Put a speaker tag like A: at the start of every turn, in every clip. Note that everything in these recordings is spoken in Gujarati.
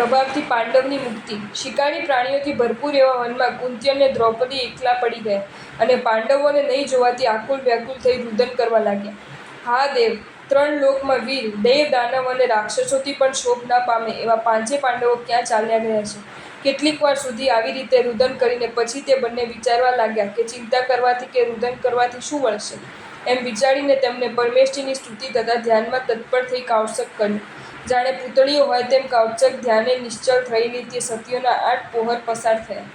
A: પ્રભાવથી પાંડવની મુક્તિ. શિકારી પ્રાણીઓથી ભરપૂર એવા વનમાં કુંતી અને દ્રૌપદી એકલા પડી ગયા અને પાંડવોને નહીં જોવાથી આકુલ વ્યાકુલ થઈ રુદન કરવા લાગ્યા. હા દેવ, 3 લોકમાં વીર, દેવ, દાનવ અને રાક્ષસોથી પણ શોભ ના પામે એવા 5 પાંડવો ક્યાં ચાલ્યા ગયા છે? કેટલીક વાર સુધી આવી રીતે રુદન કરીને પછી તે બંને વિચારવા લાગ્યા કે ચિંતા કરવાથી કે રુદન કરવાથી શું વળશે? એમ વિચારીને તેમને પરમેષ્ઠીની સ્તુતિ તથા ધ્યાનમાં તત્પર થઈ કાવચક કર્યું. જાણે પૂતળીઓ હોય તેમ કાવચક ધ્યાને નિશ્ચળ થયેલી તે સતીઓના 8 પહોર પસાર થયા.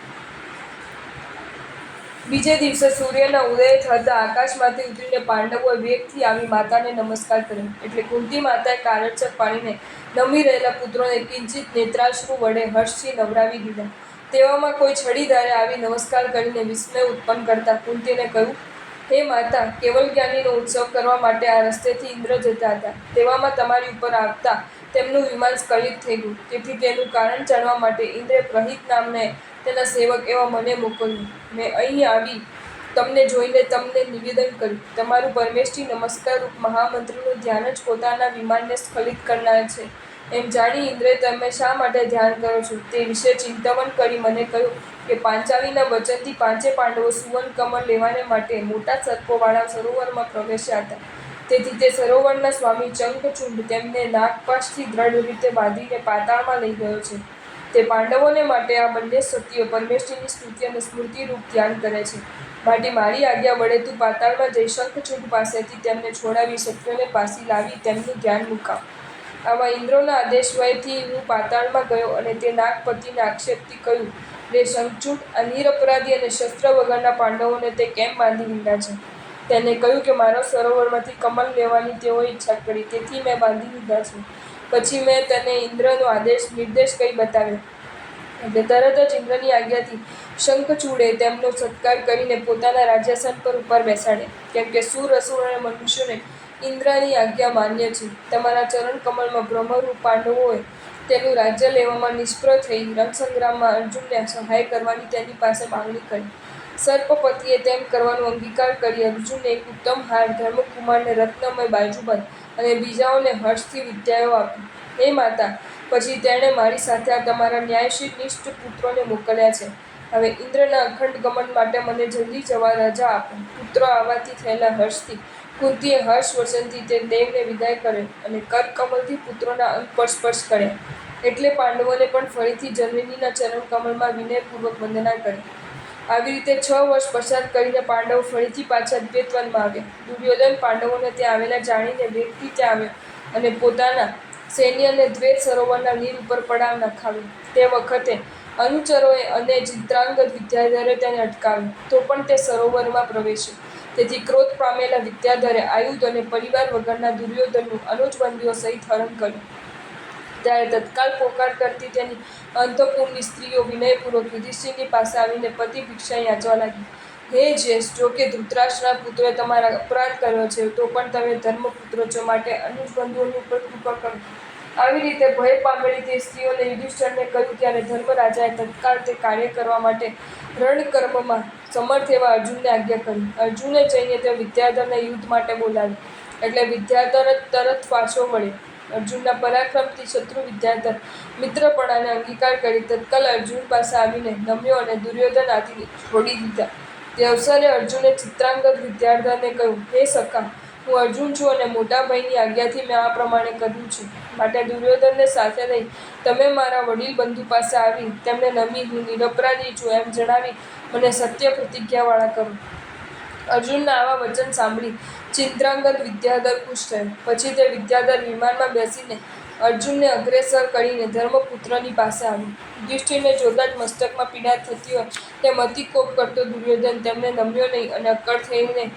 A: બીજે દિવસે સૂર્યના ઉદય થતાં આકાશમાંથી ઉતરીને પાંડવોએ વેગથી આવી માતાને નમસ્કાર કર્યો. એટલે કુંતી માતાએ કાળચક પાડીને નમી રહેલા પુત્રોને કિંચિત નેત્રાશ્રુ વડે હર્ષથી નવરાવી દીધા. તેવામાં કોઈ છડીધારે આવી નમસ્કાર કરીને વિસ્મય ઉત્પન્ન કરતા કુંતીને કહ્યું, હે માતા, કેવલ જ્ઞાનીનો ઉત્સવ કરવા માટે આ રસ્તેથી ઇન્દ્ર જતા હતા. તેવામાં તમારી ઉપર આવતા તેમનું વિમાન સ્ખલિત થઈ ગયું. તેથી તેનું કારણ જાણવા માટે ઇન્દ્રે પ્રહિત નામને તેના સેવક એવા મને મોકલ્યો. મેં અહીં આવી તમને જોઈને તમને નિવેદન કર્યું. તમારું પરમેષ્ઠી નમસ્કારરૂપ મહામંત્રનું ધ્યાન જ પોતાના વિમાનને સ્ખલિત કરનાર છે. એમ જાણી ઇન્દ્રે તમે શા માટે ધ્યાન કરો છો તે વિશે ચિંતવન કરી મને કહ્યું કે પાંચાલીના વચનથી 5 પાંડવો સુવર્ણ કમળ લેવાને માટે મોટા સર્પોવાળા સરોવરમાં પ્રવેશ્યા હતા. તેથી તે સરોવરના સ્વામી ચંકચૂડ તેમને નાગપાશથી દ્રઢ રીતે બાંધીને પાતાળમાં લઈ ગયો છે. તે પાંડવોને માટે આ બંને સતીઓ પરમેષ્ઠીની સ્તુતિ અને સ્મૃતિરૂપ ધ્યાન કરે છે. માટે મારી આજ્ઞા વડે તું પાતાળમાં જઈ શંખચૂડ પાસેથી તેમને છોડાવી સત્યોને પાછી લાવી તેમનું ધ્યાન મુકાવ. આવા ઇન્દ્રોના આદેશવયથી હું પાતાળમાં ગયો અને તે નાગપતિને આક્ષેપથી કહ્યું, રે શંખચૂડ, આ નિરપરાધી અને શસ્ત્ર વગરના પાંડવોને તે કેમ બાંધી લીધા છે? તેને કહ્યું કે મારો સરોવરમાંથી કમળ લેવાની તેઓએ ઈચ્છા કરી, તેથી મેં બાંધી લીધા છે. પછી મેં તેને ઇન્દ્રનો નિર્દેશ કહી બતાવ્યો. એટલે તરત જ ઇન્દ્રની આજ્ઞાથી શંખચૂડે તેમનો સત્કાર કરીને પોતાના રાજ્યાસન પર ઉપર બેસાડ્યા. કેમ કે સૂર, અસુર અને મનુષ્યોને ઇન્દ્રની આજ્ઞા માન્ય છે. તમારા ચરણ કમળમાં બ્રહ્મરૂપ પાંડવોએ તેનું રાજ્ય લેવામાં નિષ્ફળ થઈ રણસંગ્રામમાં અર્જુનને સહાય કરવાની તેની પાસે માંગણી કરી. સર્પપતિએ તેમ કરવાનો અંગીકાર કરી અર્જુનને એક ઉત્તમ હાર, ધર્મકુમારને રત્નમય બાજુબંધ અને બીજાઓને હર્ષથી વિદ્યાઓ આપી. હે માતા, પછી તેણે મારી સાથે આ તમારા ન્યાયશીલ નિષ્ઠ પુત્રોને મોકલ્યા છે. હવે ઇન્દ્રના અખંડ ગમન માટે મને જલ્દી જવા રજા આપો. પુત્રો આવવાથી થયેલા હર્ષથી કુંતીએ હર્ષ વચનથી તે દેવને વિદાય કર્યો અને કરકમલથી પુત્રોના અંગ પર સ્પર્શ કર્યા. એટલે પાંડવોને પણ ફરીથી જનનીના ચરણકમળમાં વિનયપૂર્વક વંદના કરી. આવી રીતે 6 વર્ષ પસાર કરીને પાંડવો ફરીથી પાછા દ્વૈતવનમાં આવ્યા. દુર્યોધન પાંડવોને ત્યાં આવેલા જાણીને વેગથી ત્યાં આવ્યો અને પોતાના સૈન્યને દ્વૈત સરોવરના નીર ઉપર પડાવ નખાવ્યો. તે વખતે અનુચરોએ અને ચિત્રાંગદ વિદ્યાધરે તેને અટકાવ્યો, તો પણ તે સરોવરમાં પ્રવેશ્યો. તેથી ક્રોધ પામેલા વિદ્યાધરે આયુધ અને પરિવાર વગરના દુર્યોધનનું અનુજબંધુઓ સહિત હરણ કર્યું. ત્યારે તત્કાલ પોકાર કરતી તેની અંતઃપુરની સ્ત્રીઓ વિનયપૂર્વક યુધિષ્ઠિરની પાસે આવીને પતિ ભિક્ષા યાચવા લાગી. હે જેશ, જો કે ધૃતરાષ્ટ્રના પુત્રોએ તમારા અપરાધ કર્યો છે, તો પણ તમે ધર્મપુત્ર છો, માટે અનુજબંધુઓની ઉપર કૃપા કરો. આવી રીતે ભય પામેલી તે સ્ત્રીઓને યુધિષ્ઠિરને કહ્યું. ત્યારે ધર્મરાજાએ તત્કાળ તે કાર્ય કરવા માટે રણકર્મમાં સમર્થ એવા અર્જુનને આજ્ઞા કરી. અર્જુને જઈને તે વિદ્યાધરને યુદ્ધ માટે બોલાવ્યો. એટલે વિદ્યાધર તરત પાછો વળ્યો. અર્જુનના પરાક્રમથી શત્રુ વિદ્યાધર મિત્રપણાને અંગીકાર કરી તત્કાલ અર્જુન પાસે આવીને નમ્યો અને દુર્યોધન આદિને છોડી દીધા. તે અવસરે અર્જુને ચિત્રાંગદ વિદ્યાધરને કહ્યું, હે સખા, હું અર્જુન છું અને મોટા ભાઈની આજ્ઞાથી મેં આ પ્રમાણે કર્યું છે. માટે દુર્યોધનને સાથે લઈ તમે મારા વડીલ બંધુ પાસે આવી તેમને નમી હું નિરપરાધી છું એમ જણાવી મને સત્ય પ્રતિજ્ઞાવાળા કરો. અર્જુનના આવા વચન સાંભળી ચિત્રાંગદ વિદ્યાધર ખુશ થયો. પછી તે વિદ્યાધર વિમાનમાં બેસીને અર્જુનને અગ્રેસર કરીને ધર્મપુત્રની પાસે આવ્યો. યુધિષ્ઠિરને જોતાં જ મસ્તકમાં પીડા થતી હોય તેમ અતિ કોપ કરતો દુર્યોધન તેમને નમ્યો નહીં અને અક્કડ થઈને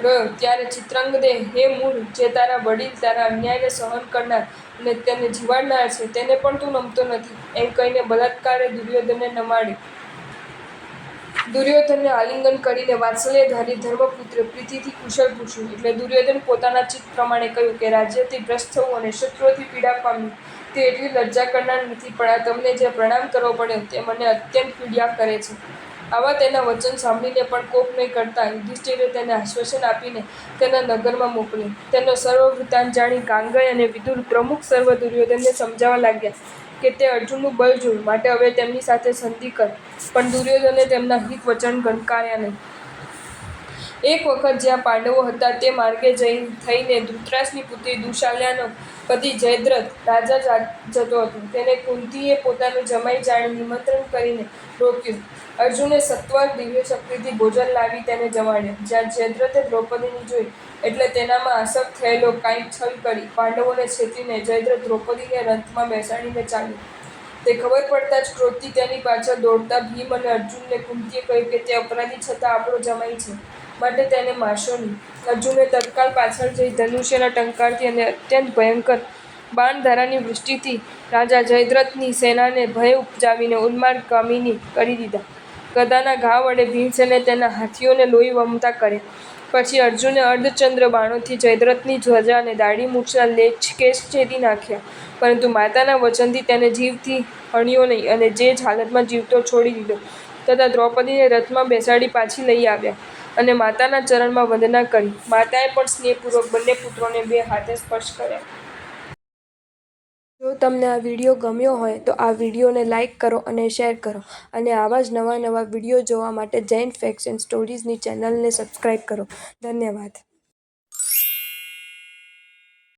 A: રહ્યો. ત્યારે ચિત્રાંગદે, હે મૂઢ, જે તારા વડીલ તારા અન્યાયને સહન કરનાર અને તેને જીવાડનાર છે, તેને પણ તું નમતો નથી. એમ કહીને બલાત્કારે દુર્યોધનને નમાડી. દુર્યોધનને આલિંગન કરીને વાત્સલ્યધારી ધર્મપુત્રે પ્રીતિથી કુશળ પૂછ્યું. એટલે દુર્યોધન પોતાના ચિત્ત પ્રમાણે કહ્યું કે રાજ્યથી ભ્રષ્ટ થવું અને શત્રુઓથી પીડા પામવી તે એટલી લજ્જા કરનાર નથી, પણ આ તમને જે પ્રણામ કરવો પડ્યો તે મને અત્યંત પીડ્યા કરે છે. આવા તેના વચન સાંભળીને પણ કોપ નહીં કરતા યુધિષ્ઠિરે તેને આશ્વાસન આપીને તેના નગરમાં મોકલ્યો. તેનો સર્વ વૃત્તાંત જાણી ગાંગેય અને વિદુર પ્રમુખ સર્વ દુર્યોધનને સમજાવવા લાગ્યા કે તે અર્જુનનું બળ જોયું, માટે હવે તેમની સાથે સંધિ કર. પણ દુર્યોધને તેમના હિત વચન ગણકાર્યા નહીં. એક વખત જ્યાં પાંડવો હતા તે માર્ગે થઈને ધૃતરાષ્ટ્રની પુત્રી દુશાલ્યાનો પતિ જયદ્રથ રાજા જતો હતો. તેને કુંતીએ પોતાનું જમાઈ જાણી નિમંત્રણ કરીને રોક્યો. અર્જુને સત્વર દિવ્યશક્તિથી ભોજન લાવી તેને જમાડ્યો. જ્યાં જયદ્રથે દ્રૌપદીને જોઈ એટલે તેનામાં આસક્ત થયેલો કાંઈક છલ કરી પાંડવોને છેતરીને જયદ્રથ દ્રૌપદીને રથમાં બેસાડીને ચાલ્યો. તે ખબર પડતાં જ ક્રોધથી તેની પાછળ દોડતા ભીમ અને અર્જુનને કુંતીએ કહ્યું કે તે અપરાધી છતાં આપણો જમાઈ છે, માટે તેને મારશો નહીં. અર્જુને તત્કાળ પાછળ જઈ ધનુષ્યના ટંકારથી અને અત્યંત ભયંકર બાણધારાની વૃષ્ટિથી રાજા જયદ્રથની સેનાને ભય ઉપજાવીને ઉન્માદગામિની કરી દીધા. ગદાના ઘા વડે ભીમસેને તેના હાથીઓને લોહી વમતા કર્યા. પછી અર્જુને અર્ધચંદ્ર બાણોથી જયદ્રથની ધ્વજા અને દાઢી મૂછના કેશ છેદી નાખ્યા, પરંતુ માતાના વચનથી તેને જીવથી હણ્યો નહીં અને જે જ હાલતમાં જીવતો છોડી દીધો. તથા દ્રૌપદીને રથમાં બેસાડી પાછી લઈ આવ્યા અને માતાના ચરણમાં વંદના કરી. માતાએ પણ સ્નેહપૂર્વક બંને પુત્રોને 2 હાથે સ્પર્શ કર્યા. જો તમને આ વિડીયો ગમ્યો હોય તો આ વિડીયોને લાઇક કરો અને શેર કરો, અને આવા જ નવા વિડીયો જોવા માટે જૈન ફેક્ટ્સ એન્ડ સ્ટોરીઝની ચેનલને સબસ્ક્રાઈબ કરો. ધન્યવાદ.